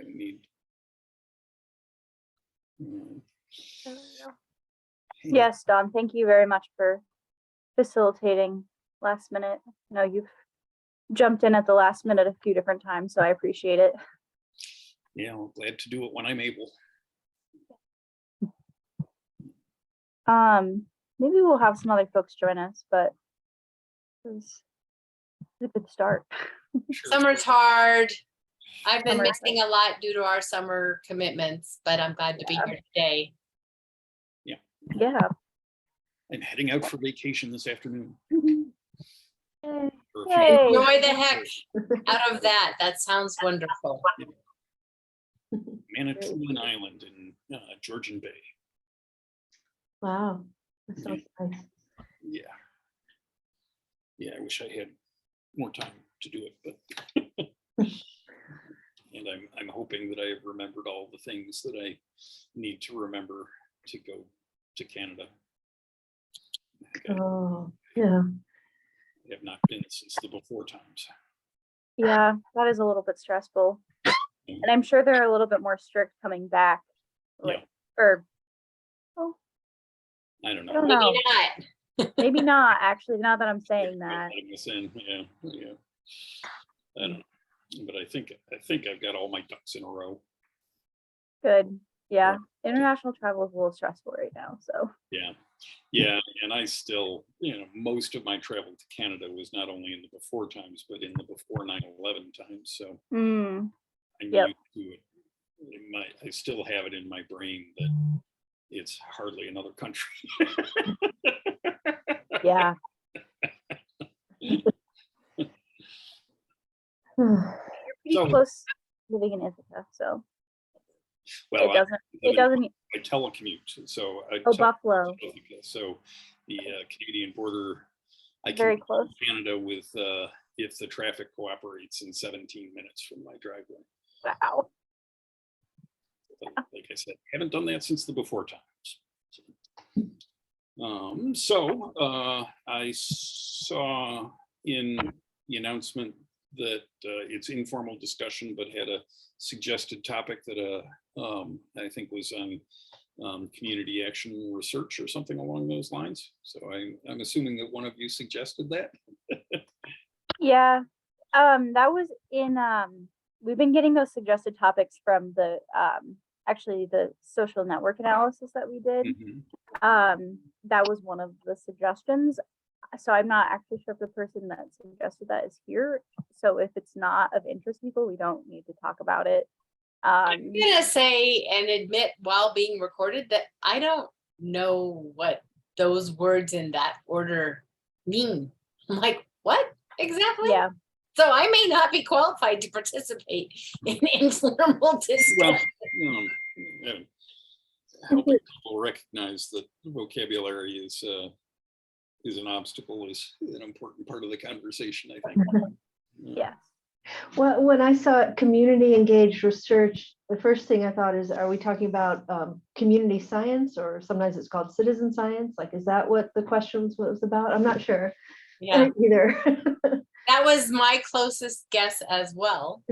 going to need. Yes, Don, thank you very much for facilitating last minute. I know you've jumped in at the last minute a few different times, so I appreciate it. Yeah, I'm glad to do it when I'm able. Maybe we'll have some other folks join us, but it was a good start. Sure. Summer's hard. I've been Summer's missing a lot due to our summer commitments, but I'm glad to be here today. Yeah. I'm heading out for vacation this afternoon. Yay. For a few Yay. days. Enjoy the heck out of that. That sounds wonderful. Manitoulin Island in Georgian Bay. Wow, that sounds nice. Yeah. Yeah, I wish I had more time to do it, but and I'm hoping that I have remembered all the things that I need to remember to go to Canada. I think Oh, yeah. I have not been since the before times. Yeah, that is a little bit stressful. And I'm sure they're a little bit more strict coming back. Like, or I don't know. I don't Maybe know. not. Maybe not, actually, now that I'm saying that. Letting us in. Yeah. I don't know. But I think I've got all my ducks in a row. Good. Yeah. International travel is a little stressful right now. So Yeah. And I still, most of my travel to Canada was not only in the before times, but in the before 9/11 times. So I'm Yep. used to it. I still have it in my brain that it's hardly another country. yeah. You're pretty So- close living in Ithaca, so Well, it doesn't I telecommute, so I Buffalo. So the Canadian border, I Very can close. Canada with if the traffic cooperates in 17 minutes from my driveway. Wow. But like I said, haven't done that since the before times. So I saw in the announcement that it's informal discussion, but had a suggested topic that I think was on community action research or something along those lines. So I'm assuming that one of you suggested that. Yeah. That was in we've been getting those suggested topics from the actually the social network analysis that we did. Mhm. That was one of the suggestions. So I'm not actually sure if the person that suggested that is here. So if it's not of interest to people, we don't need to talk about it. I'm gonna say and admit while being recorded that I don't know what those words in that order mean. I'm like, what exactly? Yeah. So I may not be qualified to participate in informal discussion. Well, helping people recognize that vocabulary is an obstacle is an important part of the conversation, I think. Yes. Well, when I saw community engaged research, the first thing I thought is, are we talking about community science, or sometimes it's called citizen science? Like, is that what the questions was about? I'm not sure Yeah, either. that was my closest guess as well,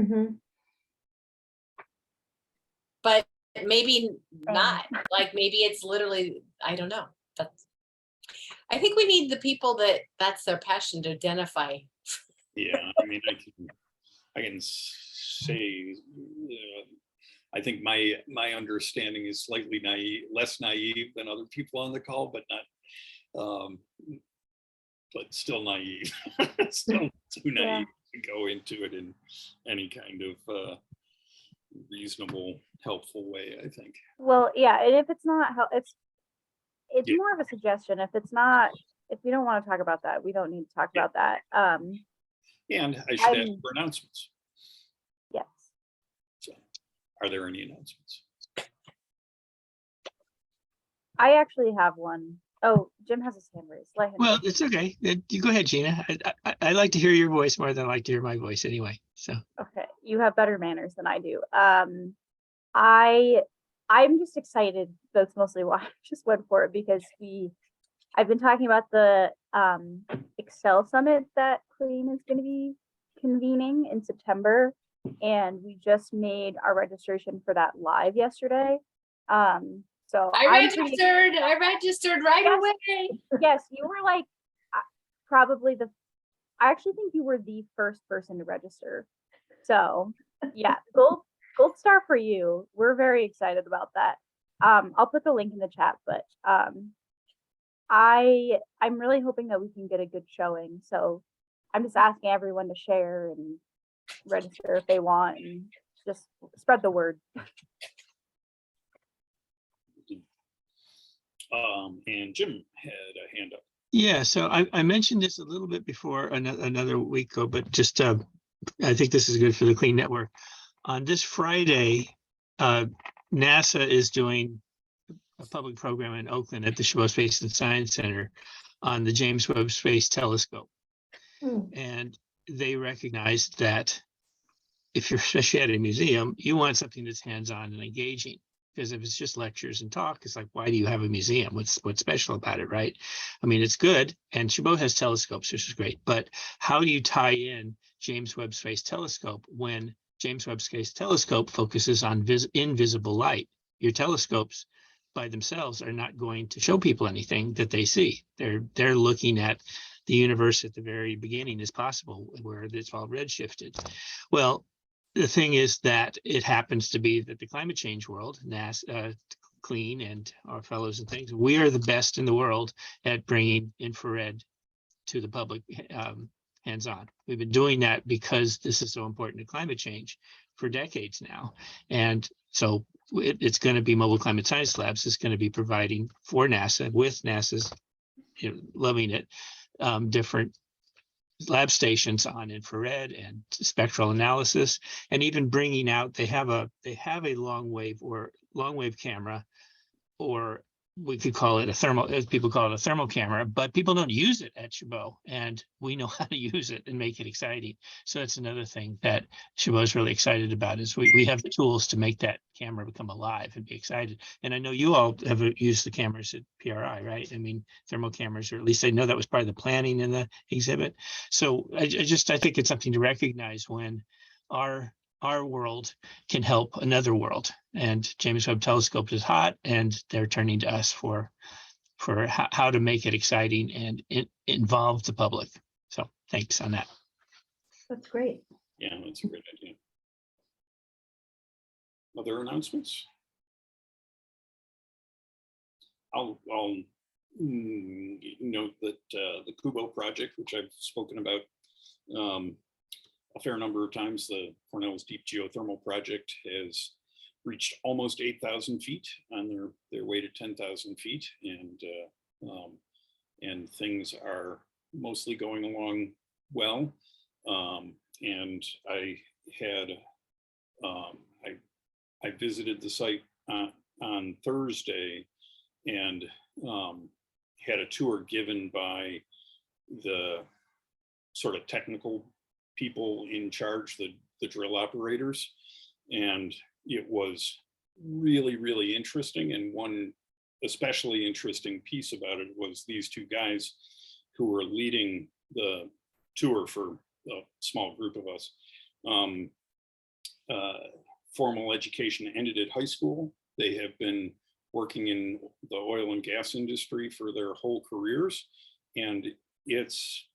but maybe not. Like maybe it's literally, I don't know. I think we need the people that's their passion to identify. Yeah, I mean, I can say, I think my understanding is slightly less naive than other people on the call, but not, but still naive, still too naive to go into it in any kind of reasonable, helpful way, I think. Well, yeah, and if it's not it's more of a suggestion. If we don't want to talk about that, we don't need to talk about that. And I should ask for announcements. Yes. So, are there any announcements? I actually have one. Oh, Jim has his hand raised. Let him. Well, it's okay. You go ahead, Gina. I like to hear your voice more than I like to hear my voice anyway. So Okay, you have better manners than I do. I'm just excited. That's mostly why I just went for it, because I've been talking about the Excel Summit that Clean is going to be convening in September. and we just made our registration for that live yesterday. So I I'm pretty- registered right Yes. away. yes, you were like probably I actually think you were the first person to register. So yeah, gold star for you. We're very excited about that. I'll put the link in the chat, but I'm really hoping that we can get a good showing. So I'm just asking everyone to share and register if they want, and just spread the word. And Jim had a hand up. Yeah, so I mentioned this a little bit before another week ago, but just I think this is good for the Clean Network. On this Friday, NASA is doing a public program in Oakland at the Chabot Space and Science Center on the James Webb Space Telescope. And they recognized that if you're especially at a museum, you want something that's hands-on and engaging. Because if it's just lectures and talk, it's like, why do you have a museum? What's special about it, right? I mean, it's good, and Chabot has telescopes, which is great. But how do you tie in James Webb Space Telescope when James Webb Space Telescope focuses on invisible light? Your telescopes by themselves are not going to show people anything that they see. They're looking at the universe at the very beginning as possible, where it's all redshifted. Well, the thing is that it happens to be that the climate change world, NASA, Clean, and our fellows and things, we are the best in the world at bringing infrared to the public hands-on. We've been doing that because this is so important to climate change for decades now. And so it's going to be Mobile Climate Science Labs is going to be providing for NASA, with NASA's loving it, different lab stations on infrared and spectral analysis, and even bringing out, they have a long wave camera, or we could call it a thermal, as people call it, a thermal camera, but people don't use it at Chabot, and we know how to use it and make it exciting. So that's another thing that Chabot is really excited about, is we have the tools to make that camera become alive and be excited. And I know you all have used the cameras at PRI, right? I mean, thermal cameras, or at least I know that was part of the planning in the exhibit. So I think it's something to recognize when our world can help another world, and James Webb Telescope is hot, and they're turning to us for how to make it exciting and involve the public. So thanks on that. That's great. Yeah, that's a great idea. Other announcements? I'll note that the Kubo project, which I've spoken about a fair number of times, the Cornell's Deep Geothermal Project has reached almost 8,000 feet on their way to 10,000 feet, and things are mostly going along well. And I had I visited the site on Thursday, and had a tour given by the sort of technical people in charge, the drill operators, and it was really, really interesting. And one especially interesting piece about it was these two guys who were leading the tour for a small group of us. Formal education ended at high school. They have been working in the oil and gas industry for their whole careers, and it's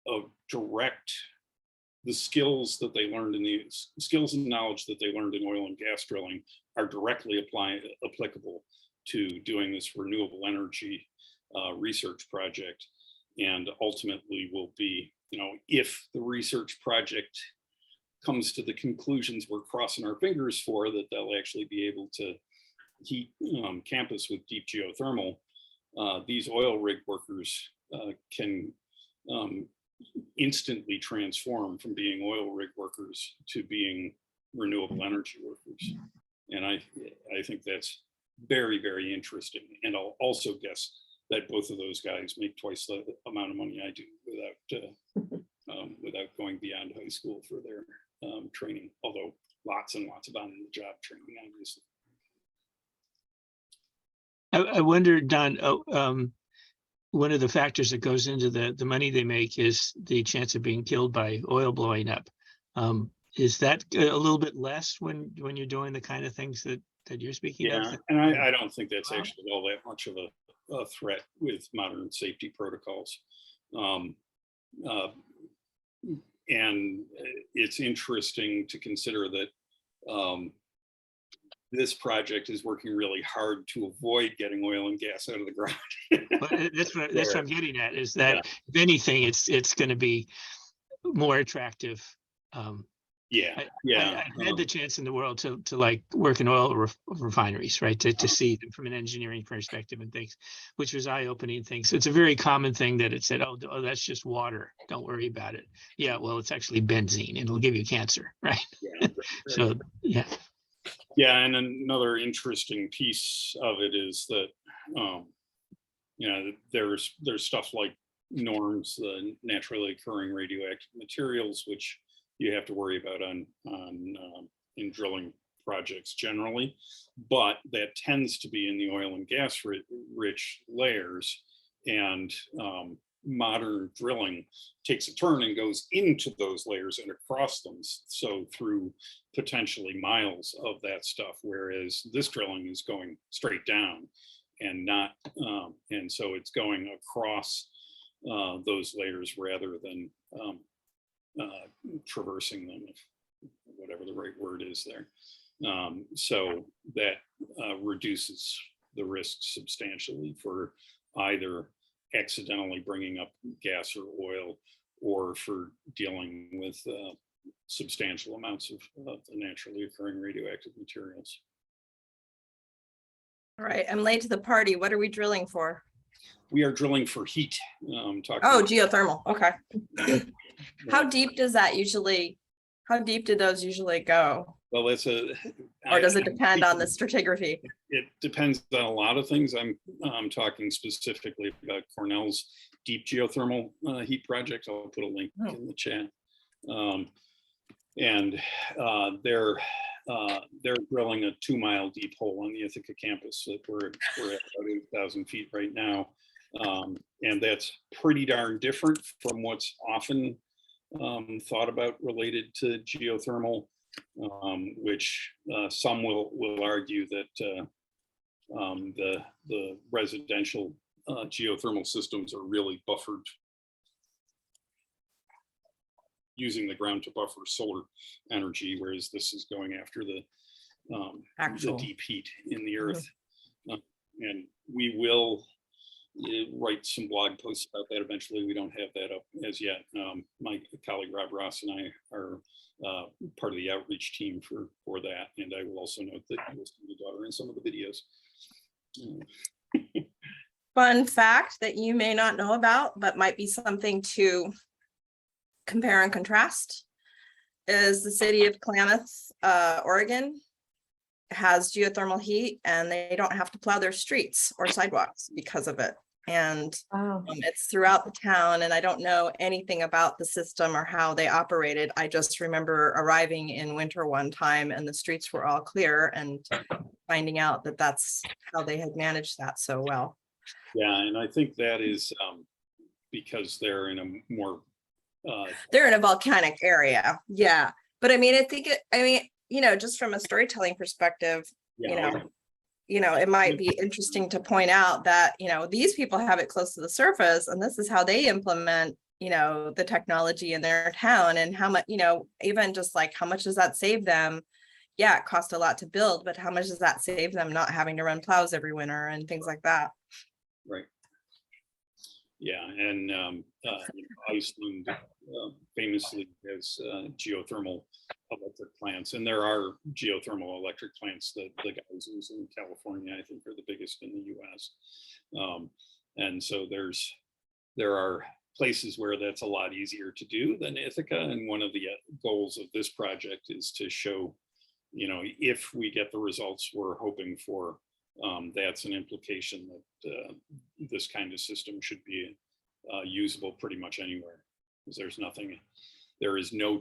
a direct, the skills that they learned in the skills and knowledge that they learned in oil and gas drilling are directly applicable to doing this renewable energy research project, and ultimately will be, if the research project comes to the conclusions we're crossing our fingers for, that they'll actually be able to heat campus with deep geothermal, these oil rig workers can instantly transform from being oil rig workers to being renewable energy workers. And I think that's very, very interesting. And I'll also guess that both of those guys make twice the amount of money I do without going beyond high school for their training, although lots and lots of on-the-job training, obviously. I wonder, Don, one of the factors that goes into the money they make is the chance of being killed by oil blowing up. is that a little bit less when you're doing the kind of things that you're speaking of? Yeah, and I don't think that's actually all that much of a threat with modern safety protocols. Um, uh, and it's interesting to consider that this project is working really hard to avoid getting oil and gas out of the ground. But that's what I'm getting at, is that Yeah. if anything, it's going to be more attractive. Yeah, yeah. I've had the chance in the world to like work in oil refineries, right? To see them from an engineering perspective and things, which was eye-opening things. It's a very common thing that it said, oh, that's just water. Don't worry about it. Yeah, well, it's actually benzene. It'll give you cancer, right? Yeah, So, yeah. yeah, and another interesting piece of it is that there's stuff like norms, the naturally occurring radioactive materials, which you have to worry about in drilling projects generally, but that tends to be in the oil and gas rich layers, and modern drilling takes a turn and goes into those layers and across them, so through potentially miles of that stuff, whereas this drilling is going straight down and not and so it's going across those layers rather than traversing them, if whatever the right word is there. So that reduces the risk substantially for either accidentally bringing up gas or oil, or for dealing with substantial amounts of the naturally occurring radioactive materials. All right, I'm late to the party. What are we drilling for? We are drilling for heat. Oh, geothermal. Okay. How deep does that usually, how deep do those usually go? Well, that's or does it depend on the stratigraphy? It depends on a lot of things. I'm talking specifically about Cornell's deep geothermal heat project. I'll put a link in the chat. They're drilling a 2-mile deep hole on the Ithaca campus. That we're at about 8,000 feet right now. And that's pretty darn different from what's often thought about related to geothermal, which some will argue that the residential geothermal systems are really buffered, using the ground to buffer solar energy, whereas this is going after the deep heat in the earth. And we will write some blog posts about that eventually. We don't have that up as yet. My colleague Rob Ross and I are part of the outreach team for that, and I will also note that you will see the daughter in some of the videos. Fun fact that you may not know about, but might be something to compare and contrast, is the city of Klamath, Oregon has geothermal heat, and they don't have to plow their streets or sidewalks because of it. And it's throughout the town, and I don't know anything about the system or how they operated. I just remember arriving in winter one time and the streets were all clear, and finding out that that's how they had managed that so well. Yeah, and I think that is because they're in a more they're in a volcanic area. Yeah, but I mean, just from a storytelling perspective, it might be interesting to point out that, these people have it close to the surface, and this is how they implement, the technology in their town, and how much, even just like, how much does that save them? Yeah, it cost a lot to build, but how much does that save them not having to run plows every winter and things like that? Right. Yeah, and Iceland famously has geothermal electric plants, and there are geothermal electric plants that the geysers in California, I think, are the biggest in the U.S. And so there are places where that's a lot easier to do than Ithaca, and one of the goals of this project is to show, if we get the results we're hoping for, that's an implication that this kind of system should be usable pretty much anywhere, because there is no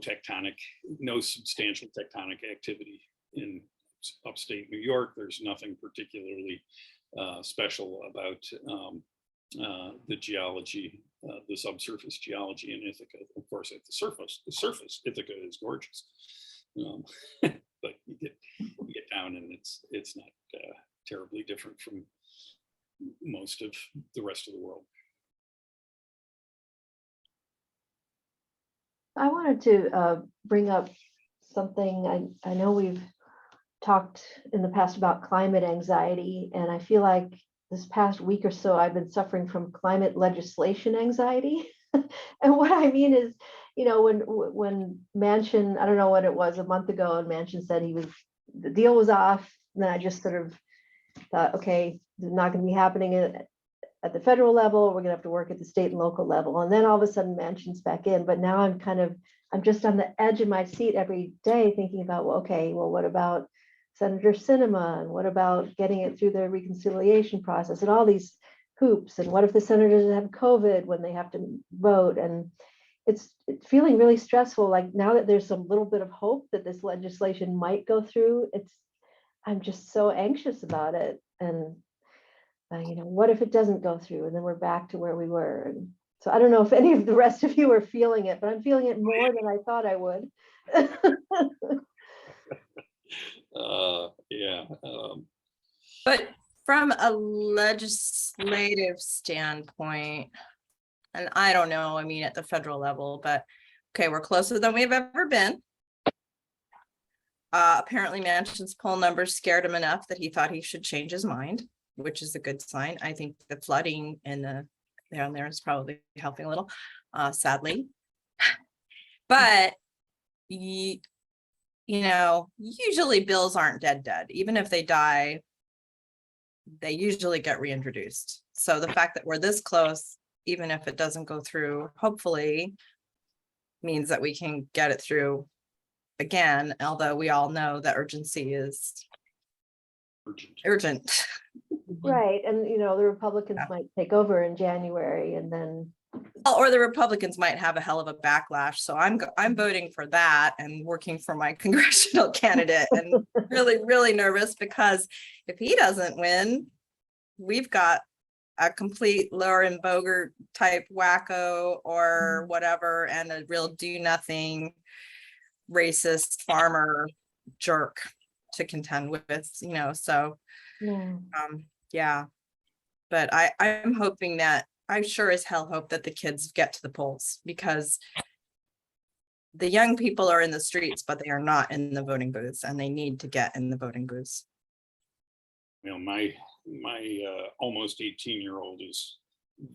substantial tectonic activity in upstate New York. There's nothing particularly special about the geology the subsurface geology in Ithaca. Of course, at the surface, Ithaca is gorgeous. But you get down and it's not terribly different from most of the rest of the world. I wanted to bring up something. I know we've talked in the past about climate anxiety, and I feel like this past week or so I've been suffering from climate legislation anxiety. And what I mean is, you know, when Manchin, I don't know what it was, a month ago, and Manchin said the deal was off, and then I just sort of thought, okay, it's not going to be happening at the federal level. We're going to have to work at the state and local level. And then all of a sudden Manchin's back in, but now I'm just on the edge of my seat every day thinking about, well, okay, well, what about Senator Sinema, and what about getting it through the reconciliation process and all these hoops, and what if the senators have COVID when they have to vote? And it's feeling really stressful. Like now that there's some little bit of hope that this legislation might go through, I'm just so anxious about it. And you know, what if it doesn't go through, and then we're back to where we were? And so I don't know if any of the rest of you are feeling it, but I'm feeling it more than I thought I would. Yeah. But from a legislative standpoint, and I don't know, I mean, at the federal level, but okay, we're closer than we've ever been. Apparently Manchin's poll numbers scared him enough that he thought he should change his mind, which is a good sign. I think the flooding and down there is probably helping a little, sadly. But you know, usually bills aren't dead. Even if they die, they usually get reintroduced. So the fact that we're this close, even if it doesn't go through, hopefully means that we can get it through again, although we all know that urgency is urgent. Right. And, you know, the Republicans might take over in January, and then. Or the Republicans might have a hell of a backlash. So I'm voting for that and working for my congressional candidate, and really, really nervous because if he doesn't win, we've got a complete Lauren Boebert type wacko or whatever, and a real do nothing racist farmer jerk to contend with, you know, so yeah. But I'm hoping that, I sure as hell hope that the kids get to the polls, because the young people are in the streets, but they are not in the voting booths, and they need to get in the voting booths. You know, my almost 18-year-old is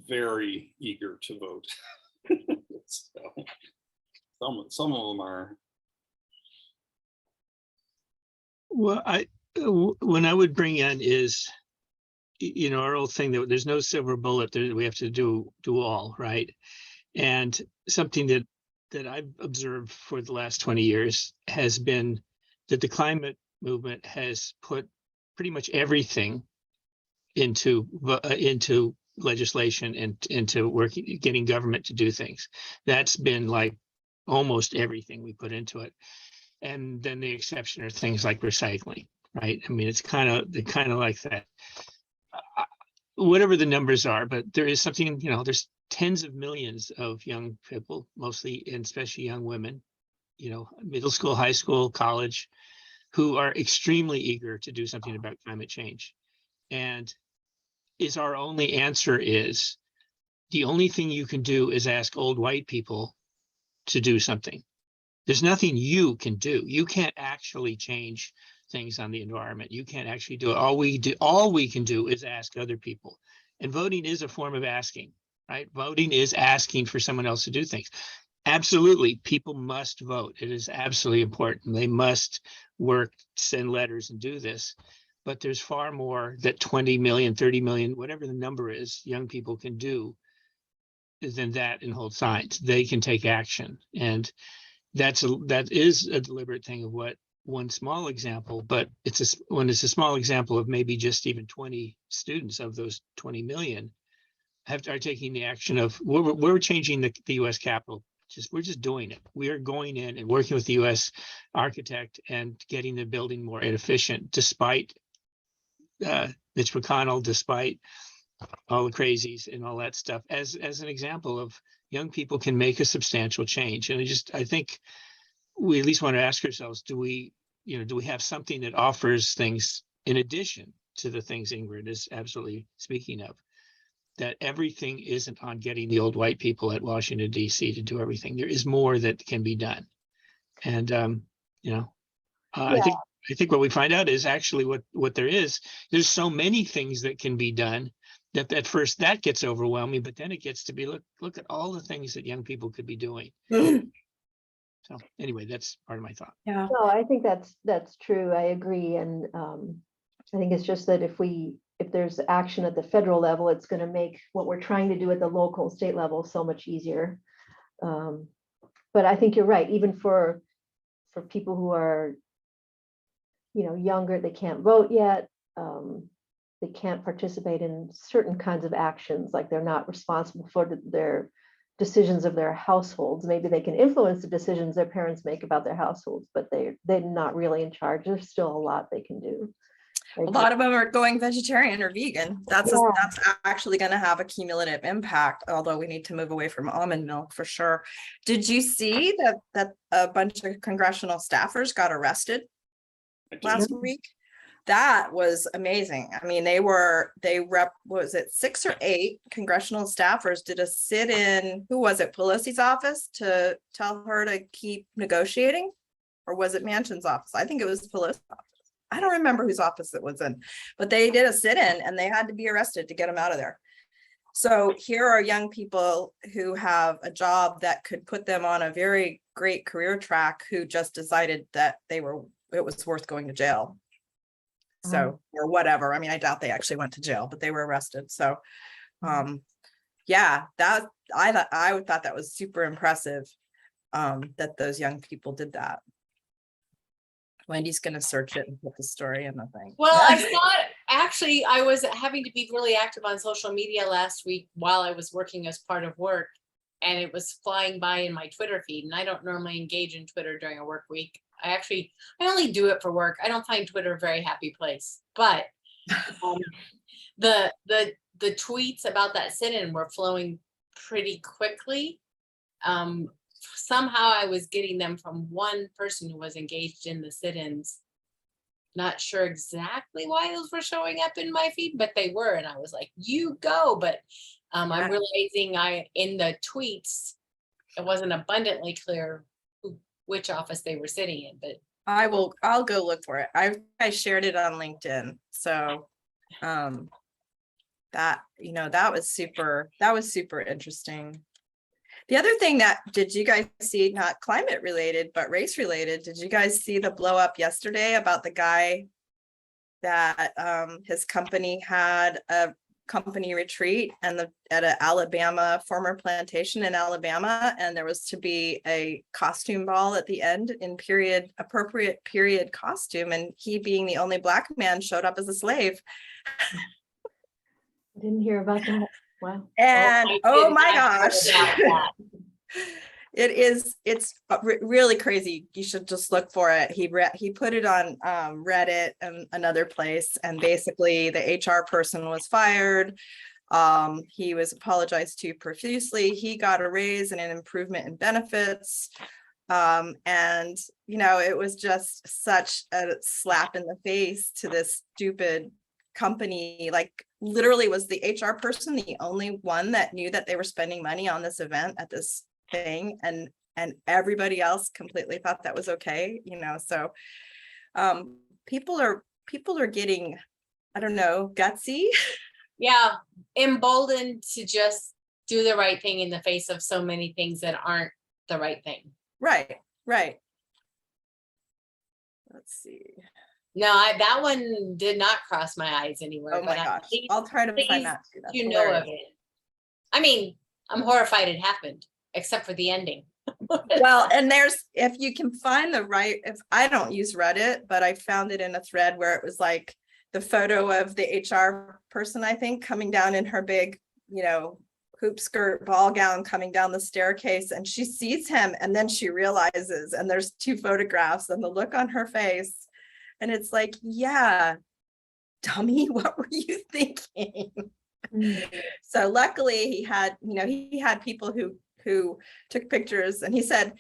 very eager to vote. So, some of them are. Well, when I would bring in is, you know, our old thing that there's no silver bullet, we have to do all, right? And something that I've observed for the last 20 years has been that the climate movement has put pretty much everything into legislation and into getting government to do things. That's been like almost everything we put into it. And then the exception are things like recycling, right? I mean, it's kind of like that. Whatever the numbers are, but there is something, you know, there's tens of millions of young people, mostly and especially young women, you know, middle school, high school, college, who are extremely eager to do something about climate change. And our only answer is the only thing you can do is ask old white people to do something. There's nothing you can do. You can't actually change things on the environment. You can't actually do it. All we can do is ask other people. And voting is a form of asking, right? Voting is asking for someone else to do things. Absolutely, people must vote. It is absolutely important. They must work, send letters, and do this. But there's far more that 20 million, 30 million, whatever the number is, young people can do than that and hold signs. They can take action. And that is a deliberate thing of what one small example, but when it's a small example of maybe just even 20 students of those 20 million are taking the action of we're changing the US Capitol. We're just doing it. We are going in and working with the US architect and getting the building more efficient, despite Mitch McConnell, despite all the crazies and all that stuff as an example of young people can make a substantial change. And I think we at least want to ask ourselves, do we have something that offers things in addition to the things Ingrid is absolutely speaking of? That everything isn't on getting the old white people at Washington, D.C. to do everything. There is more that can be done. And, I think what we find out is actually what there is. There's so many things that can be done that at first that gets overwhelming, but then it gets to be, look at all the things that young people could be doing. So anyway, that's part of my thought. Yeah. No, I think that's true. I agree. And I think it's just that if there's action at the federal level, it's going to make what we're trying to do at the local and state level so much easier. But I think you're right. Even for people who are, younger, they can't vote yet. They can't participate in certain kinds of actions, like they're not responsible for their decisions of their households. Maybe they can influence the decisions their parents make about their households, but they're not really in charge. There's still a lot they can do. A lot of them are going vegetarian or vegan. That's actually going to have a cumulative impact, although we need to move away from almond milk for sure. Did you see that a bunch of congressional staffers got arrested last week? That was amazing. I mean, was it 6 or 8 congressional staffers did a sit-in, who was it, Pelosi's office, to tell her to keep negotiating? Or was it Manchin's office? I think it was Pelosi's office. I don't remember whose office it was in, but they did a sit-in and they had to be arrested to get them out of there. So here are young people who have a job that could put them on a very great career track, who just decided that it was worth going to jail. So, or whatever. I mean, I doubt they actually went to jail, but they were arrested. So, yeah, I thought that was super impressive, that those young people did that. Wendy's going to search it and put the story in the thing. Well, I thought actually I was having to be really active on social media last week while I was working as part of work, and it was flying by in my Twitter feed. And I don't normally engage in Twitter during a work week. I only do it for work. I don't find Twitter a very happy place, but the tweets about that sit-in were flowing pretty quickly. Somehow I was getting them from one person who was engaged in the sit-ins. Not sure exactly why those were showing up in my feed, but they were. And I was like, you go. But I'm realizing in the tweets, it wasn't abundantly clear which office they were sitting in, but I'll go look for it. I shared it on LinkedIn. So that was super interesting. The other thing did you guys see, not climate related, but race related, did you guys see the blow up yesterday about the guy that his company had a company retreat at an Alabama former plantation in Alabama, and there was to be a costume ball at the end in appropriate period costume, and he, being the only Black man, showed up as a slave. Didn't hear about that. Wow. And oh my gosh, it's really crazy. You should just look for it. He put it on Reddit and another place, and basically the HR person was fired. He was apologized to profusely. He got a raise and an improvement in benefits. And it was just such a slap in the face to this stupid company. Like, literally, was the HR person the only one that knew that they were spending money on this event at this thing, and everybody else completely thought that was okay, so people are getting, I don't know, gutsy. Yeah, emboldened to just do the right thing in the face of so many things that aren't the right thing. Right. Let's see. No, that one did not cross my eyes anywhere. Oh my gosh, I'll try to find that too. You know of it. I mean, I'm horrified it happened, except for the ending. Well, and if you can find if I don't use Reddit, but I found it in a thread where it was like the photo of the HR person, I think, coming down in her big, hoop skirt ball gown, coming down the staircase, and she sees him, and then she realizes, and there's 2 photographs, and the look on her face, and it's like, yeah, dummy, what were you thinking? So luckily he had, he had people who took pictures, and he said,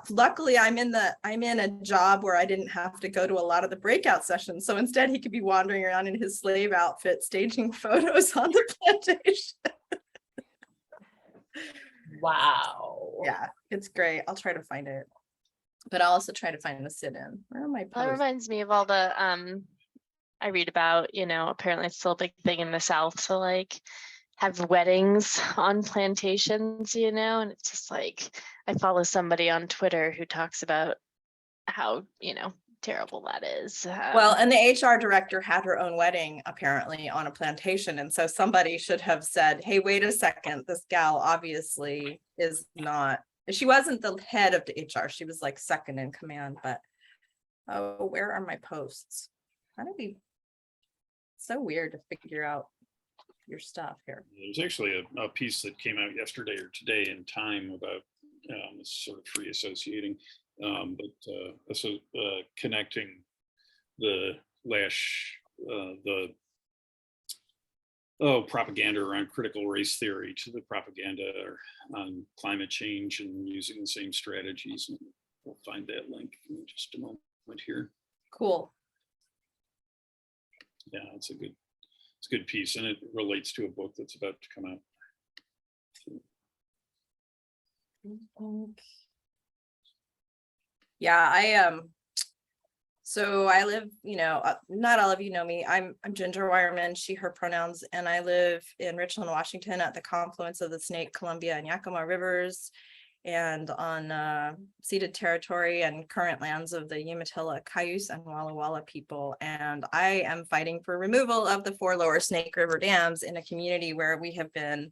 luckily I'm in a job where I didn't have to go to a lot of the breakout sessions. So instead he could be wandering around in his slave outfit, staging photos on the plantation. Wow. Yeah, it's great. I'll try to find it. But I'll also try to find the sit-in. Where are my That posts? reminds me of all the I read about, apparently it's still a big thing in the South to like have weddings on plantations, and it's just like I follow somebody on Twitter who talks about how, terrible that is. Well, and the HR director had her own wedding apparently on a plantation. And so somebody should have said, hey, wait a second, this gal obviously is not, she wasn't the head of the HR. She was like second in command, but oh, where are my posts? How do we, so weird to figure out your stuff here. There's actually a piece that came out yesterday or today in Time about sort of free associating, connecting the propaganda around critical race theory to the propaganda on climate change and using the same strategies. And we'll find that link in just a moment here. Cool. Yeah, it's a good piece, and it relates to a book that's about to come out. Yeah, so I live, not all of you know me. I'm Ginger Wireman, she, her pronouns, and I live in Richland, Washington at the confluence of the Snake, Columbia, and Yakima rivers, and on ceded territory and current lands of the Umatilla, Cayuse, and Walla Walla people. And I am fighting for removal of the 4 lower Snake River dams in a community where we have been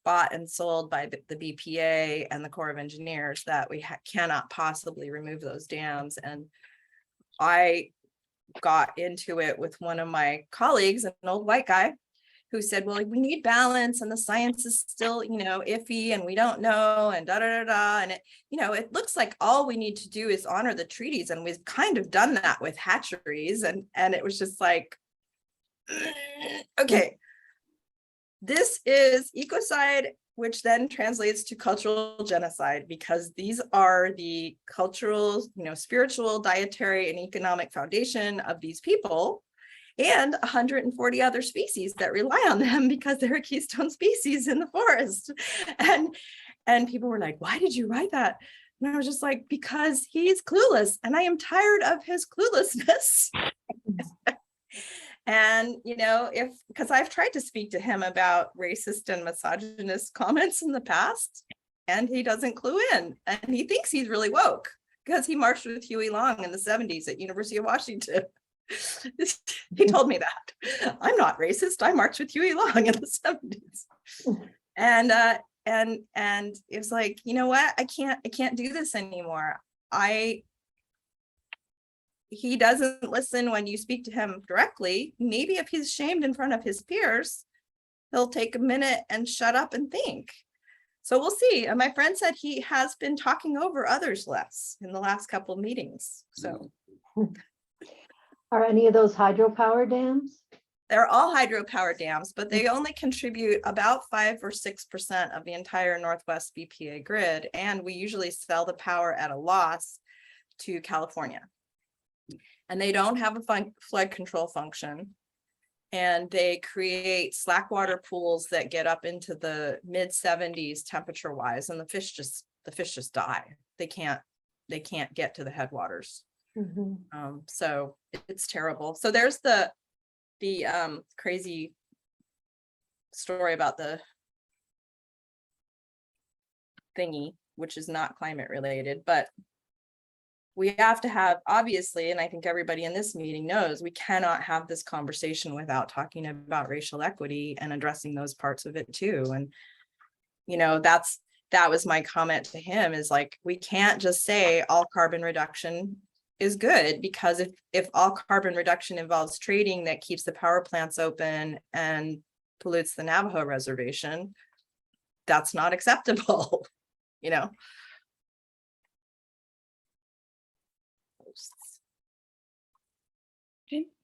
bought and sold by the BPA and the Corps of Engineers that we cannot possibly remove those dams. And I got into it with one of my colleagues, an old white guy, who said, well, we need balance and the science is still, iffy and we don't know and and it, it looks like all we need to do is honor the treaties. And we've kind of done that with hatcheries. And it was just like, okay, this is ecocide, which then translates to cultural genocide, because these are the cultural, spiritual, dietary, and economic foundation of these people, and 140 other species that rely on them because they're a keystone species in the forest. And people were like, why did you write that? And I was just like, because he's clueless, and I am tired of his cluelessness. And, because I've tried to speak to him about racist and misogynist comments in the past, and he doesn't clue in, and he thinks he's really woke because he marched with Huey Long in the 70s at University of Washington. He told me that I'm not racist. I marched with Huey Long in the 70s. And it was like, you know what? I can't do this anymore. He doesn't listen when you speak to him directly. Maybe if he's shamed in front of his peers, he'll take a minute and shut up and think. So we'll see. And my friend said he has been talking over others less in the last couple of meetings. So Are any of those hydropower dams? they're all hydropower dams, but they only contribute about 5 or 6% of the entire Northwest BPA grid. And we usually sell the power at a loss to California. And they don't have a flood control function. And they create slack water pools that get up into the mid 70s temperature wise, and the fish just die. They can't get to the headwaters. So it's terrible. So there's the crazy story about the thingy, which is not climate related, but we have to have, obviously, and I think everybody in this meeting knows, we cannot have this conversation without talking about racial equity and addressing those parts of it too. And, that was my comment to him, is like, we can't just say all carbon reduction is good, because if all carbon reduction involves trading that keeps the power plants open and pollutes the Navajo reservation, that's not acceptable,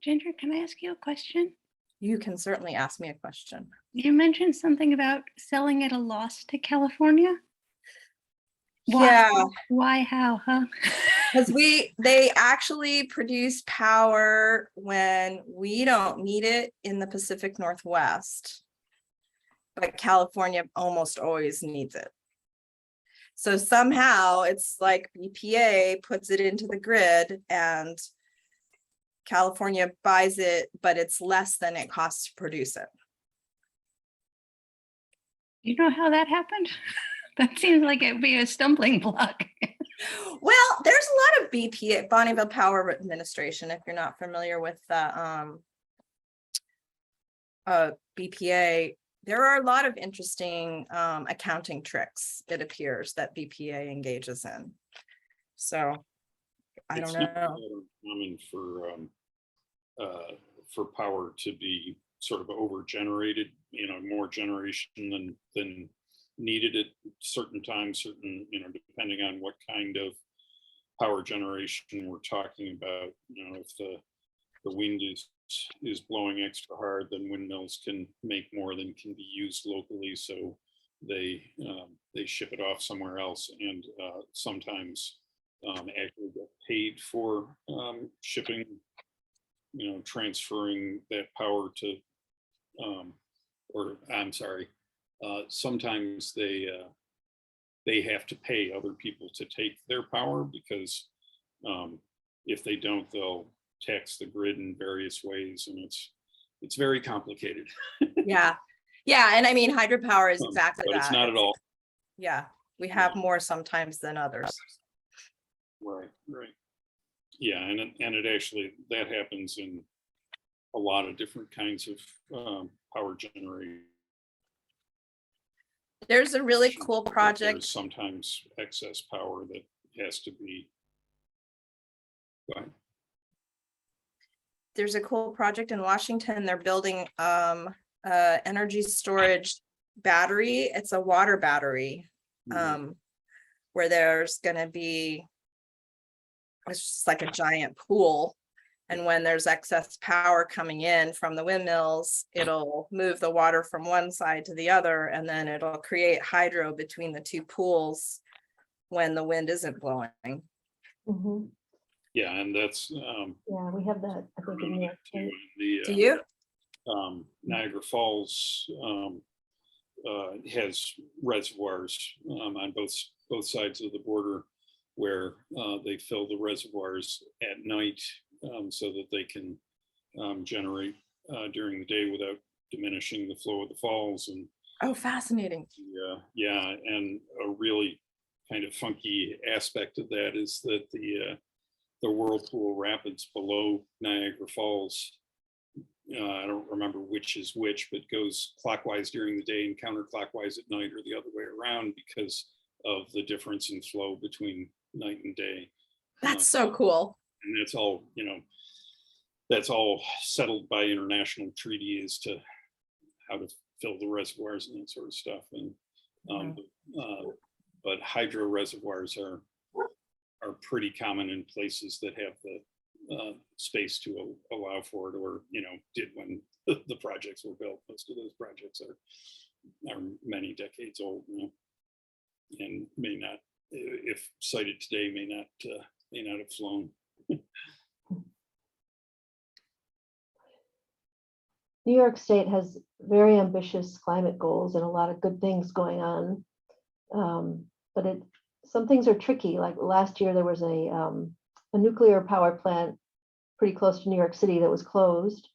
Ginger, can I ask you a question? You can certainly ask me a question. You mentioned something about selling at a loss to California. Why? Yeah, Why? How? Huh? because they actually produce power when we don't need it in the Pacific Northwest. But California almost always needs it. So somehow it's like BPA puts it into the grid and California buys it, but it's less than it costs to produce it. You know how that happened? That seems like it'd be a stumbling block. Well, there's a lot of BPA, Bonneville Power Administration, if you're not familiar with the BPA, there are a lot of interesting accounting tricks, it appears, that BPA engages in. So I don't It's not know. common for power to be sort of over generated, more generation than needed at certain times, depending on what kind of power generation we're talking about. If the wind is blowing extra hard, then windmills can make more than can be used locally, so they ship it off somewhere else, and sometimes actually get paid for shipping, transferring that power to, or I'm sorry, sometimes they have to pay other people to take their power, because if they don't, they'll tax the grid in various ways, and it's very complicated. Yeah. And I mean, hydropower is exactly but that. it's not at all. Yeah, we have more sometimes than others. Right. Yeah, and it actually, that happens in a lot of different kinds of power generation. There's a really cool project. There's sometimes excess power that has to be. Go ahead. There's a cool project in Washington. They're building energy storage battery. It's a water battery, where there's going to be, it's just like a giant pool. And when there's excess power coming in from the windmills, it'll move the water from one side to the other, and then it'll create hydro between the two pools when the wind isn't blowing. Mhm. Yeah, and that's Yeah, we have that, I think, in New York State. Do you? Niagara Falls has reservoirs on both sides of the border, where they fill the reservoirs at night, so that they can generate during the day without diminishing the flow of the falls. And Oh, fascinating. yeah, and a really kind of funky aspect of that is that the whirlpool rapids below Niagara Falls, I don't remember which is which, but goes clockwise during the day and counterclockwise at night, or the other way around, because of the difference in flow between night and day. That's so cool. And that's all settled by international treaty as to how to fill the reservoirs and that sort of stuff. And but hydro reservoirs are pretty common in places that have the space to allow for it, or did when the projects were built. Most of those projects are many decades old now, and may not, if sited today, may not have flown. New York State has very ambitious climate goals and a lot of good things going on. But some things are tricky. Like last year, there was a nuclear power plant pretty close to New York City that was closed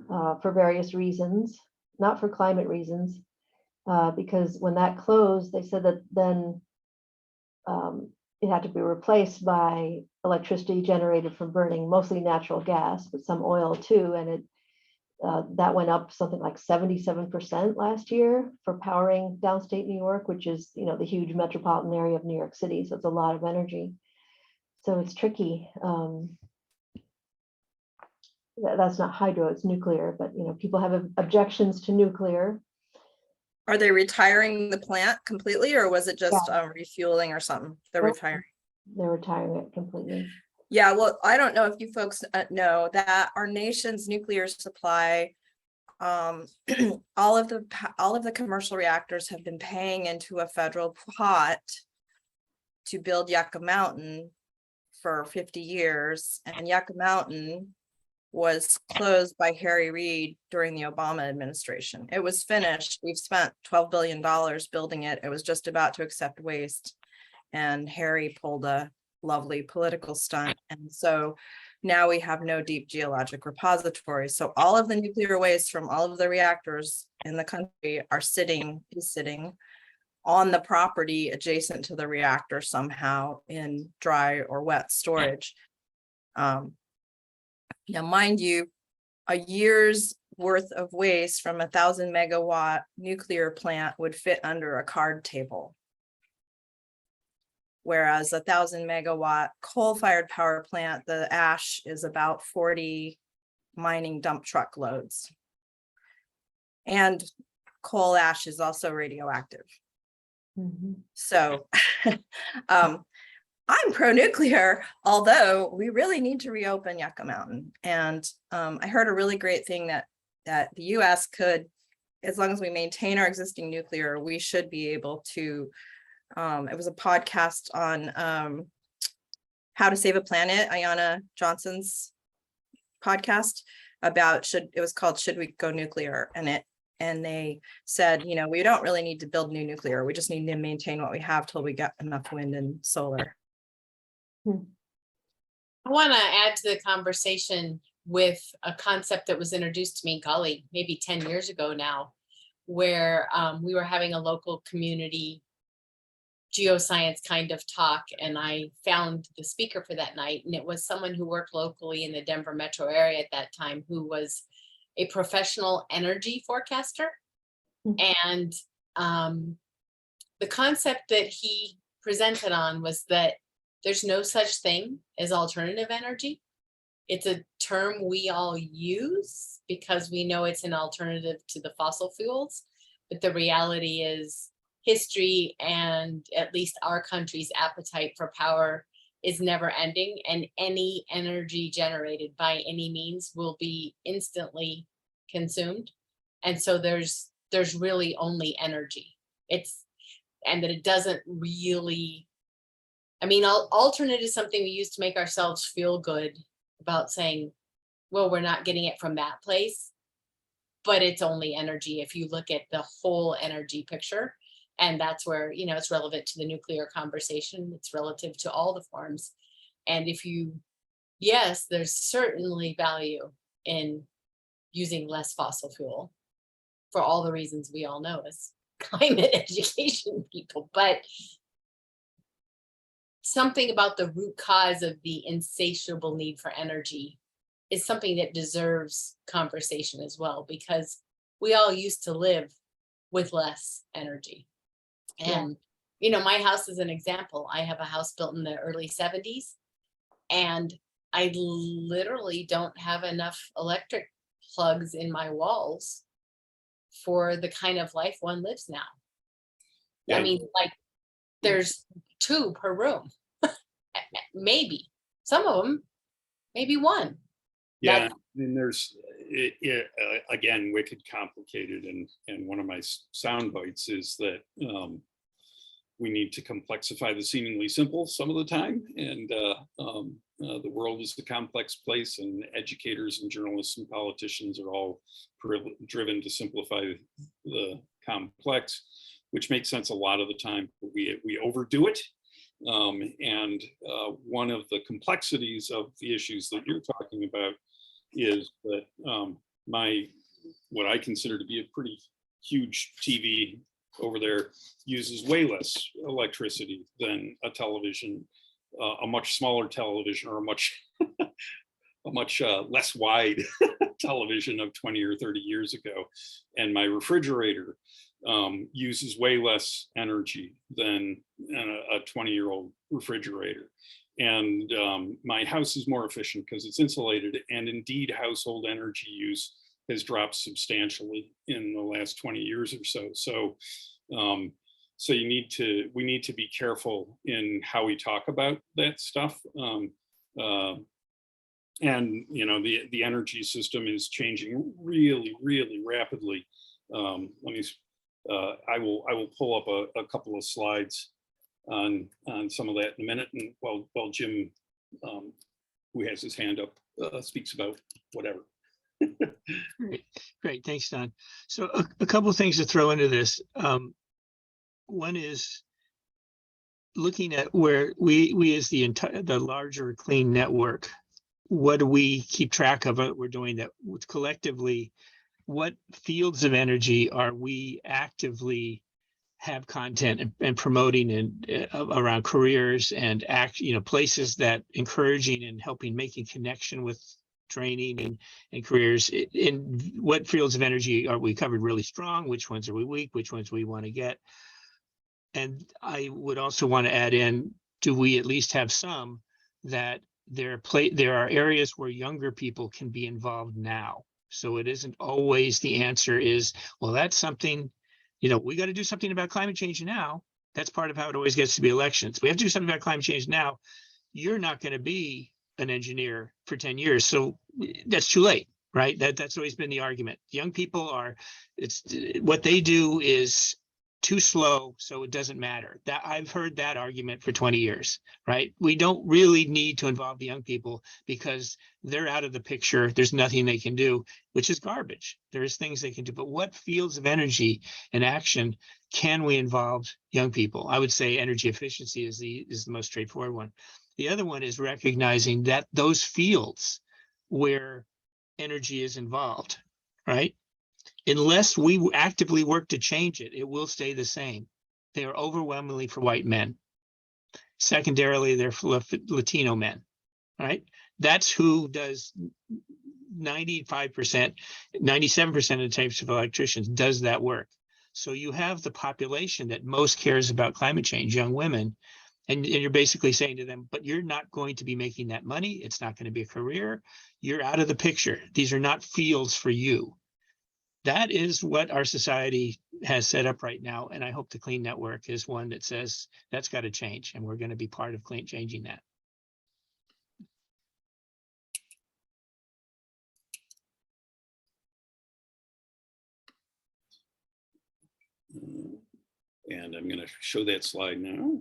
for various reasons, not for climate reasons, because when that closed, they said that then it had to be replaced by electricity generated from burning mostly natural gas, but some oil too. And that went up something like 77% last year for powering downstate New York, which is, the huge metropolitan area of New York City. So it's a lot of energy. So it's tricky. That's not hydro, it's nuclear, but people have objections to nuclear. Are they retiring the plant completely, or was it just refueling or something? They're retiring. They're retiring it completely. Yeah, well, I don't know if you folks know that our nation's nuclear supply all of the commercial reactors have been paying into a federal pot to build Yucca Mountain for 50 years, and Yucca Mountain was closed by Harry Reid during the Obama administration. It was finished. We've spent $12 billion building it. It was just about to accept waste, and Harry pulled a lovely political stunt. And so now we have no deep geologic repository. So all of the nuclear waste from all of the reactors in the country is sitting on the property adjacent to the reactor somehow in dry or wet storage. Now, mind you, a year's worth of waste from 1,000 megawatt nuclear plant would fit under a card table. Whereas 1,000 megawatt coal-fired power plant, the ash is about 40 mining dump truck loads. And coal ash is also radioactive. So I'm pro-nuclear, although we really need to reopen Yucca Mountain. And I heard a really great thing that the US could, as long as we maintain our existing nuclear, we should be able to, it was a podcast on How to Save a Planet, Ayanna Johnson's podcast about it was called Should We Go Nuclear? And they said, we don't really need to build new nuclear. We just need to maintain what we have till we get enough wind and solar. I want to add to the conversation with a concept that was introduced to me, golly, maybe 10 years ago now, where we were having a local community geoscience kind of talk, and I found the speaker for that night, and it was someone who worked locally in the Denver metro area at that time, who was a professional energy forecaster. And the concept that he presented on was that there's no such thing as alternative energy. It's a term we all use because we know it's an alternative to the fossil fuels, but the reality is history, and at least our country's appetite for power, is never ending, and any energy generated by any means will be instantly consumed. And so there's really only energy. And that it doesn't really, alternate is something we use to make ourselves feel good about saying, well, we're not getting it from that place, but it's only energy if you look at the whole energy picture. And that's where, it's relevant to the nuclear conversation. It's relative to all the forms. And yes, there's certainly value in using less fossil fuel for all the reasons we all know as climate education people, but something about the root cause of the insatiable need for energy is something that deserves conversation as well, because we all used to live with less energy. And, my house is an example. I have a house built in the early 70s, and I literally don't have enough electric plugs in my walls for the kind of life one lives now. Yeah. There's 2 per room, maybe. Some of them, maybe 1. Yeah, and there's again, wicked complicated, and one of my sound bites is that we need to complexify the seemingly simple some of the time, and the world is a complex place, and educators and journalists and politicians are all driven to simplify the complex, which makes sense a lot of the time, but we overdo it. And one of the complexities of the issues that you're talking about is that what I consider to be a pretty huge TV over there uses way less electricity than a television, a much smaller television, or a much less wide television of 20 or 30 years ago. And my refrigerator uses way less energy than a 20-year-old refrigerator. And my house is more efficient because it's insulated, and indeed household energy use has dropped substantially in the last 20 years or so. So we need to be careful in how we talk about that stuff. and the energy system is changing really, really rapidly. Let me. I will pull up a couple of slides on some of that in a minute, and while Jim, who has his hand up, speaks about whatever. Great, thanks, Don. So a couple of things to throw into this. One is looking at where we as the larger clean network, what do we keep track of? We're doing that collectively. What fields of energy are we actively have content and promoting and around careers and places that encouraging and helping making connection with training and careers? In what fields of energy are we covered really strong? Which ones are we weak? Which ones we want to get? And I would also want to add in, do we at least have some that there are areas where younger people can be involved now? So it isn't always the answer is, well, that's something, we got to do something about climate change now. That's part of how it always gets to be elections. We have to do something about climate change now. You're not going to be an engineer for 10 years. So that's too late, right? That's always been the argument. Young people what they do is too slow, so it doesn't matter. That I've heard that argument for 20 years, right? We don't really need to involve the young people because they're out of the picture. There's nothing they can do, which is garbage. There's things they can do, but what fields of energy and action can we involve young people? I would say energy efficiency is the most straightforward one. The other one is recognizing that those fields where energy is involved, right? Unless we actively work to change it, it will stay the same. They are overwhelmingly for white men. Secondarily, they're for Latino men, right? That's who does 95%, 97% of the types of electricians does that work. So you have the population that most cares about climate change, young women, and you're basically saying to them, but you're not going to be making that money. It's not going to be a career. You're out of the picture. These are not fields for you. That is what our society has set up right now. And I hope the Clean Network is one that says that's got to change. And we're going to be part of changing that. And I'm going to show that slide now.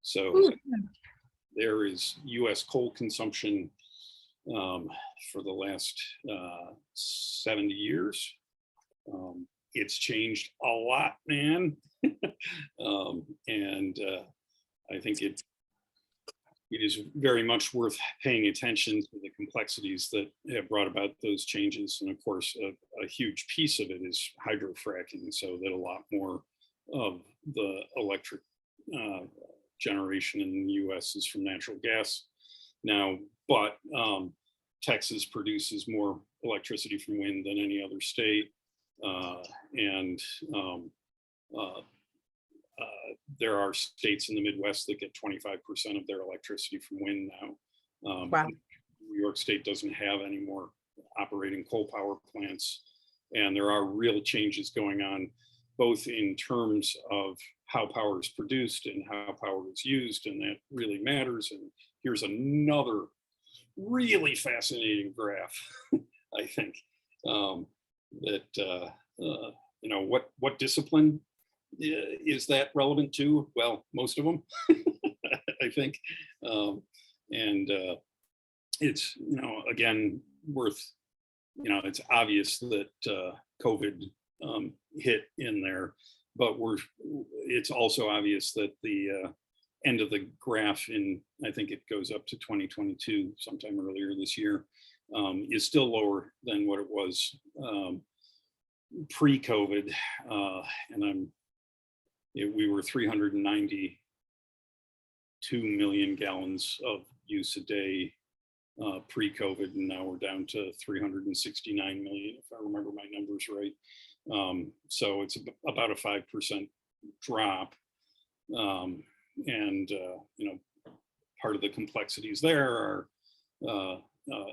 So there is US coal consumption for the last 70 years. It's changed a lot, man. And I think it is very much worth paying attention to the complexities that have brought about those changes. And of course, a huge piece of it is hydrofracking, so that a lot more of the electric generation in the US is from natural gas now, but Texas produces more electricity from wind than any other state. And there are states in the Midwest that get 25% of their electricity from wind now. Wow. New York State doesn't have any more operating coal power plants. And there are real changes going on, both in terms of how power is produced and how power is used, and that really matters. And here's another really fascinating graph, I think, that what discipline is that relevant to? Well, most of them, I think, and it's again worth it's obvious that COVID hit in there, but it's also obvious that the end of the graph I think it goes up to 2022, sometime earlier this year, is still lower than what it was pre-COVID. And we were 392 million gallons of use a day pre-COVID, and now we're down to 369 million, if I remember my numbers right. So it's about a 5% drop. And part of the complexities there are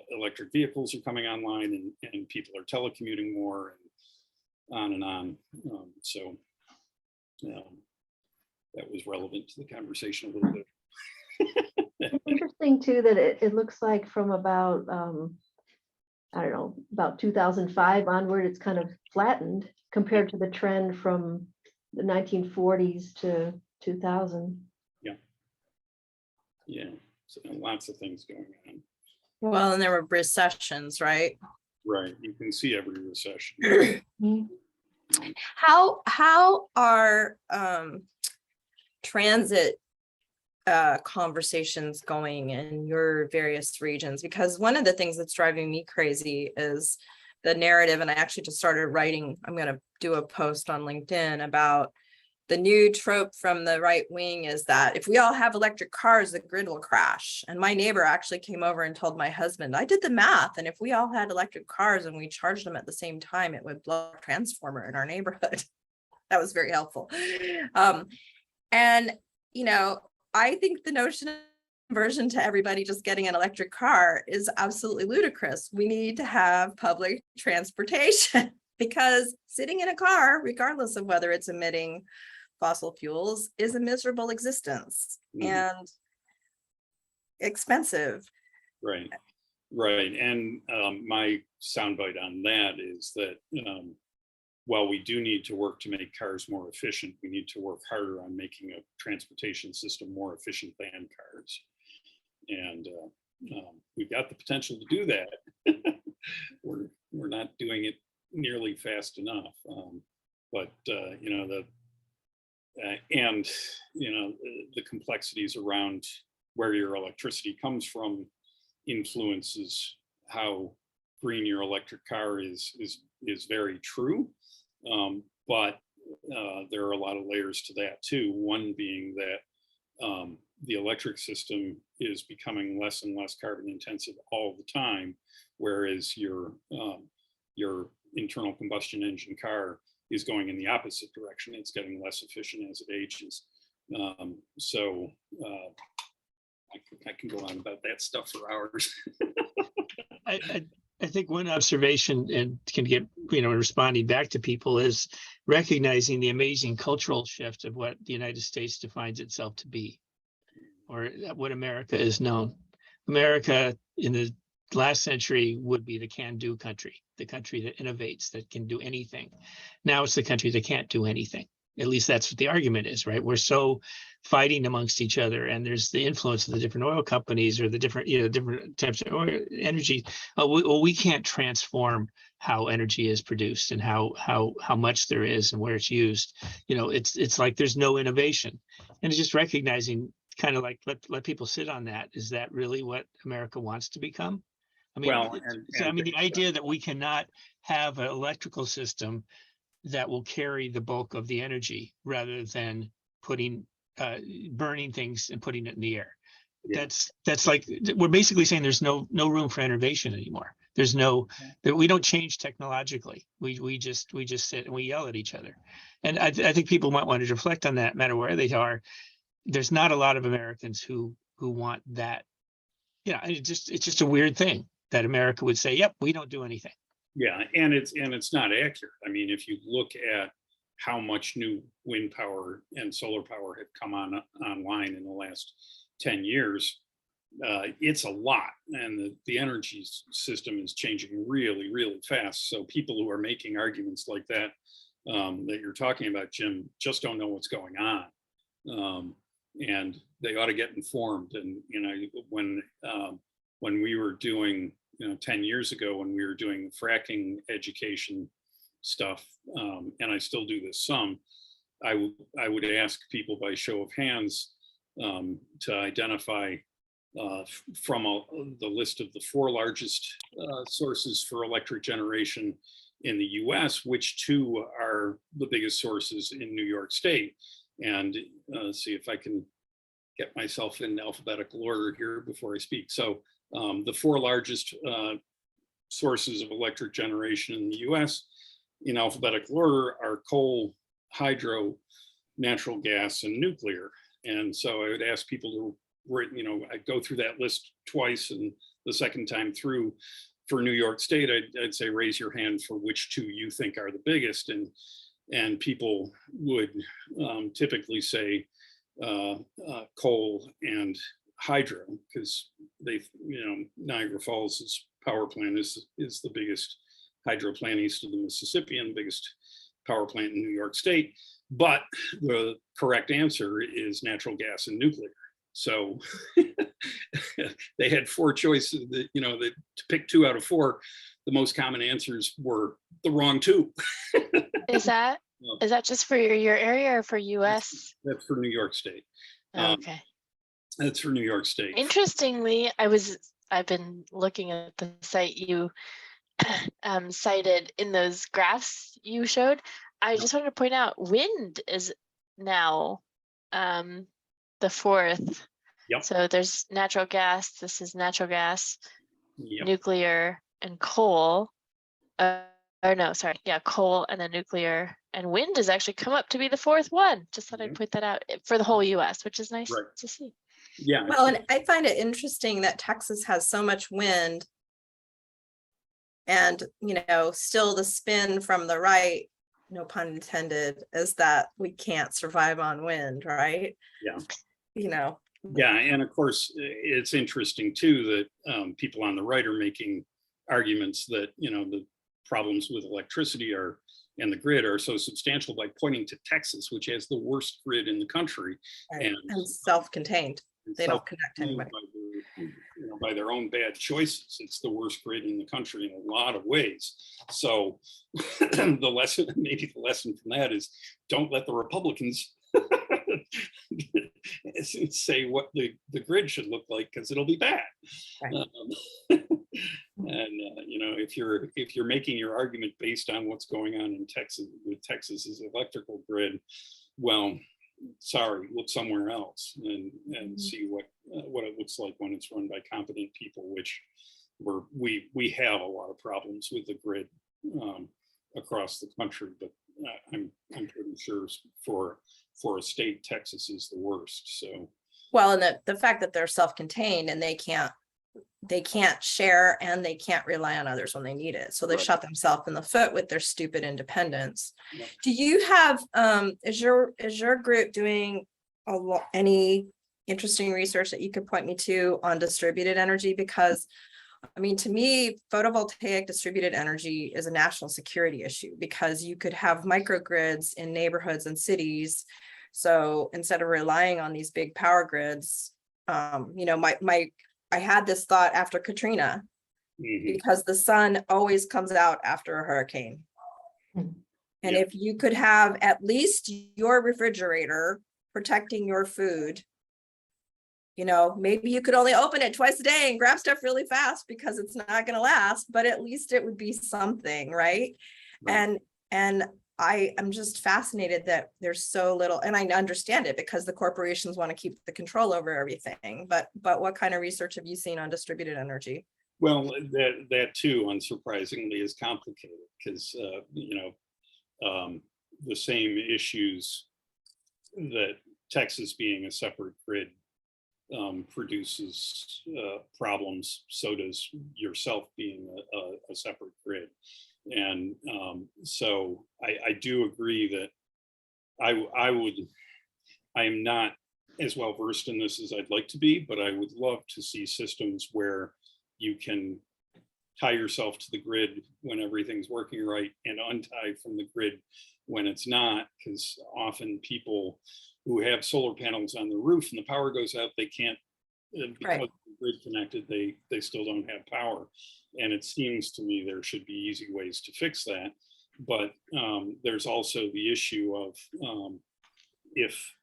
electric vehicles are coming online, and people are telecommuting more, and on and on. that was relevant to the conversation a little bit. It's interesting too that it looks like from about I don't know, about 2005 onward, it's kind of flattened compared to the trend from the 1940s to 2000. Yeah, so lots of things going on. Well, and there were recessions, right? Right, you can see every recession. How are transit conversations going in your various regions? Because one of the things that's driving me crazy is the narrative, and I actually just started writing, I'm going to do a post on LinkedIn about the new trope from the right wing is that if we all have electric cars, the grid will crash. And my neighbor actually came over and told my husband, I did the math, and if we all had electric cars and we charged them at the same time, it would blow a transformer in our neighborhood. That was very helpful. And, you know, I think the notion of conversion to everybody just getting an electric car is absolutely ludicrous. We need to have public transportation because sitting in a car, regardless of whether it's emitting fossil fuels, is a miserable existence and expensive. Right, right. And my soundbite on that is that while we do need to work to make cars more efficient, we need to work harder on making a transportation system more efficient than cars. And we've got the potential to do that. We're not doing it nearly fast enough. But you know, the complexities around where your electricity comes from influences how green your electric car is very true. But there are a lot of layers to that too. One being that the electric system is becoming less and less carbon intensive all the time, whereas your internal combustion engine car is going in the opposite direction. It's getting less efficient as it ages. So I can go on about that stuff for hours. I think one observation and can get, responding back to people is recognizing the amazing cultural shift of what the United States defines itself to be, or what America is known. America in the last century would be the can-do country, the country that innovates, that can do anything. Now it's the country that can't do anything. At least that's what the argument is, right? We're so fighting amongst each other, and there's the influence of the different oil companies or the different, different types of oil, energy. We can't transform how energy is produced and how much there is and where it's used. It's like there's no innovation, and it's just recognizing, kind of like let people sit on that. Is that really what America wants to become? I mean, well, the idea that we cannot have an electrical system that will carry the bulk of the energy rather than burning things and putting it in the air. Yeah. That's like, we're basically saying there's no room for innovation anymore. There's we don't change technologically. We just sit and we yell at each other. And I think people might want to reflect on that, no matter where they are. There's not a lot of Americans who want that. It's just a weird thing that America would say, yep, we don't do anything. Yeah, and it's not accurate. I mean, if you look at how much new wind power and solar power have come online in the last 10 years, it's a lot, and the energy system is changing really, really fast. So people who are making arguments like that that you're talking about, Jim, just don't know what's going on, and they ought to get informed. And when we were doing 10 years ago, when we were doing fracking education stuff, and I still do this some, I would ask people by show of hands to identify from the list of the 4 largest sources for electric generation in the US, which 2 are the biggest sources in New York State. And see if I can get myself in alphabetical order here before I speak. So the 4 largest sources of electric generation in the US in alphabetical order are coal, hydro, natural gas, and nuclear. And so I would ask people to, I'd go through that list twice, and the second time through for New York State, I'd say, raise your hand for which 2 you think are the biggest. And people would typically say coal and hydro, because Niagara Falls' power plant is the biggest hydro plant east of the Mississippi and the biggest power plant in New York State. But the correct answer is natural gas and nuclear. So they had 4 choices that, to pick 2 out of 4, the most common answers were the wrong 2. Is that just for your area or for US? That's for New York State. Okay. That's for New York State. Interestingly, I've been looking at the site you cited in those graphs you showed. I just wanted to point out wind is now the 4th. Yep. So there's natural gas. This is natural gas, Yep. nuclear, and coal. Or no, sorry. Yeah, coal and then nuclear. And wind has actually come up to be the 4th one. Just thought I'd point that out for the whole US, which is nice Right. to see. Yeah. Well, and I find it interesting that Texas has so much wind. And, still the spin from the right, no pun intended, is that we can't survive on wind, right? Yeah. Yeah, and of course, it's interesting too that people on the right are making arguments that, the problems with electricity and the grid are so substantial by pointing to Texas, which has the worst grid in the country. right. And self-contained. They don't connect anybody. By their own bad choices. It's the worst grid in the country in a lot of ways. So maybe the lesson from that is don't let the Republicans say what the grid should look like, because it'll be bad. Right. If you're making your argument based on what's going on in Texas with Texas's electrical grid, well, sorry, look somewhere else and see what it looks like when it's run by competent people, which we have a lot of problems with the grid across the country, but I'm pretty sure for a state, Texas is the worst. So Well, and the fact that they're self-contained and they can't share and they can't rely on others when they need it. So they Right. shot themselves in the foot with their stupid independence. Yep. Do you have, is your group doing any interesting research that you could point me to on distributed energy? Because to me, photovoltaic distributed energy is a national security issue, because you could have microgrids in neighborhoods and cities. So instead of relying on these big power grids, I had this thought after Katrina, because the sun always comes out after a hurricane. Mhm. And Yeah. if you could have at least your refrigerator protecting your food, maybe you could only open it twice a day and grab stuff really fast because it's not going to last, but at least it would be something, right? Right. And I am just fascinated that there's so little, and I understand it because the corporations want to keep the control over everything, but what kind of research have you seen on distributed energy? Well, that too, unsurprisingly, is complicated because the same issues that Texas being a separate grid produces problems, so does yourself being a separate grid. And so I do agree that I am not as well versed in this as I'd like to be, but I would love to see systems where you can tie yourself to the grid when everything's working right and untie from the grid when it's not, because often people who have solar panels on the roof and the power goes out, they can't, because Right. the grid connected, they still don't have power. And it seems to me there should be easy ways to fix that. But there's also the issue of if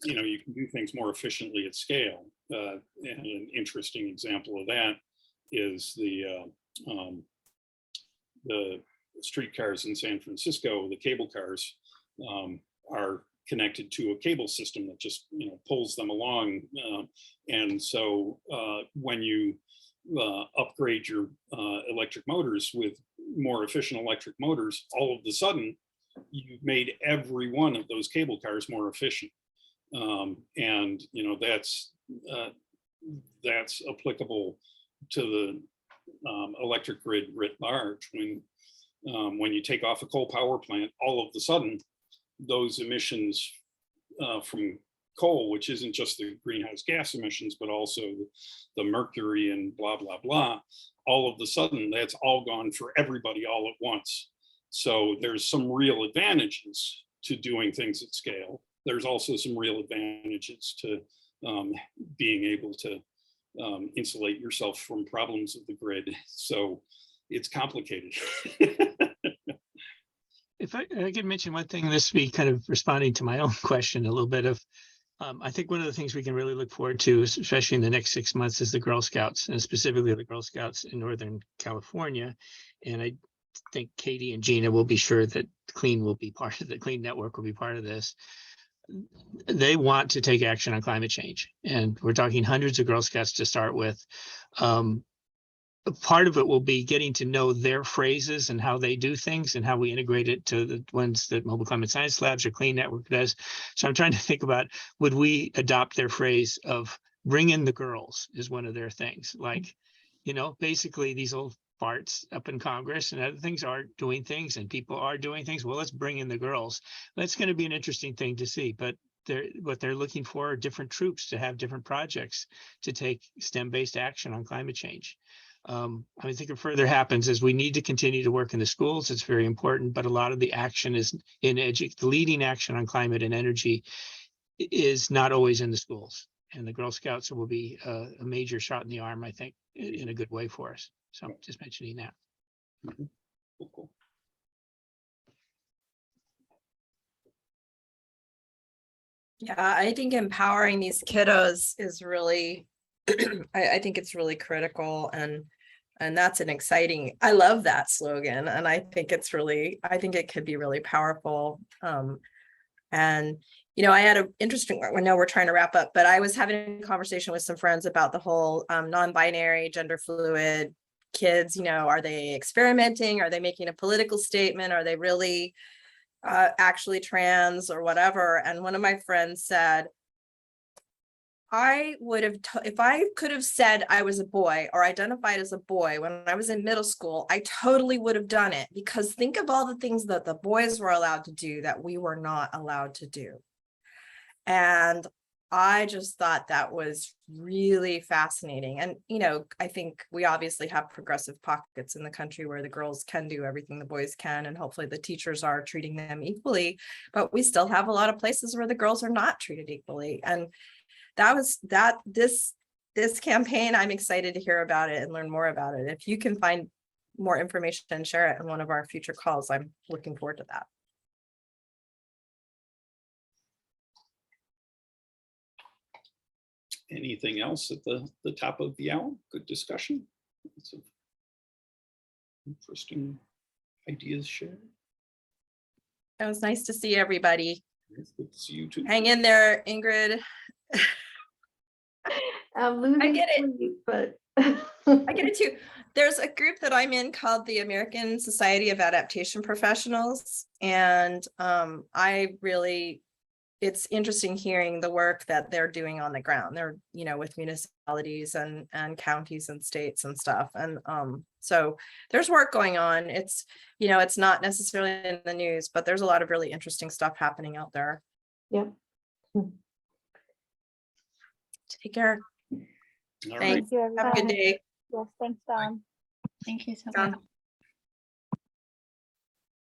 you can do things more efficiently at scale. And an interesting example of that is the streetcars in San Francisco. The cable cars are connected to a cable system that just pulls them along, and so when you upgrade your electric motors with more efficient electric motors, all of a sudden you've made every one of those cable cars more efficient, and that's applicable to the electric grid writ large. When you take off a coal power plant, all of a sudden those emissions from coal, which isn't just the greenhouse gas emissions, but also the mercury and blah, blah, blah, all of a sudden that's all gone for everybody all at once. So there's some real advantages to doing things at scale. There's also some real advantages to being able to insulate yourself from problems of the grid. So it's complicated. If I could mention one thing, this be kind of responding to my own question a little bit of, I think one of the things we can really look forward to, especially in the next 6 months, is the Girl Scouts, and specifically the Girl Scouts in Northern California. And I think Katie and Gina will be sure that Clean will be part of the Clean Network will be part of this. They want to take action on climate change, and we're talking hundreds of Girl Scouts to start with. Part of it will be getting to know their phrases and how they do things and how we integrate it to the ones that Mobile Climate Science Labs or Clean Network does. So I'm trying to think about, would we adopt their phrase of bring in the girls is one of their things. Like, you know, basically these old farts up in Congress and other things are doing things and people are doing things. Well, let's bring in the girls. That's going to be an interesting thing to see, but what they're looking for are different troops to have different projects to take STEM-based action on climate change. I think if further happens is we need to continue to work in the schools. It's very important, but a lot of the action is in the leading action on climate and energy is not always in the schools. And the Girl Scouts will be a major shot in the arm, I think, in a good way for us. So I'm just mentioning that. Cool. Yeah, I think empowering these kiddos is really, I think it's really critical, and that's an exciting, I love that slogan, and I think it could be really powerful. And you know, I had an interesting, I know we're trying to wrap up, but I was having a conversation with some friends about the whole non-binary, gender fluid kids. You know, are they experimenting? Are they making a political statement? Are they really actually trans or whatever? And one of my friends said, I would have, if I could have said I was a boy or identified as a boy when I was in middle school, I totally would have done it, because think of all the things that the boys were allowed to do that we were not allowed to do. And I just thought that was really fascinating. And, you know, I think we obviously have progressive pockets in the country where the girls can do everything the boys can, and hopefully the teachers are treating them equally, but we still have a lot of places where the girls are not treated equally. And this campaign, I'm excited to hear about it and learn more about it. If you can find more information and share it in one of our future calls, I'm looking forward to that. Anything else at the top of the hour? Good discussion. Lots of interesting ideas shared. It was nice to see everybody. It's good to see you too. Hang in there, Ingrid. I'm losing I get it. sleep, but I get it too. There's a group that I'm in called the American Society of Adaptation Professionals. And it's interesting hearing the work that they're doing on the ground. They're, you know, with municipalities and counties and states and stuff. And so there's work going on. It's, you know, it's not necessarily in the news, but there's a lot of really interesting stuff happening out there. Yep. Take care. All right. Thanks. Thank you, Have a everybody. good day. Yes, thanks, Don. Thank you so Don. much.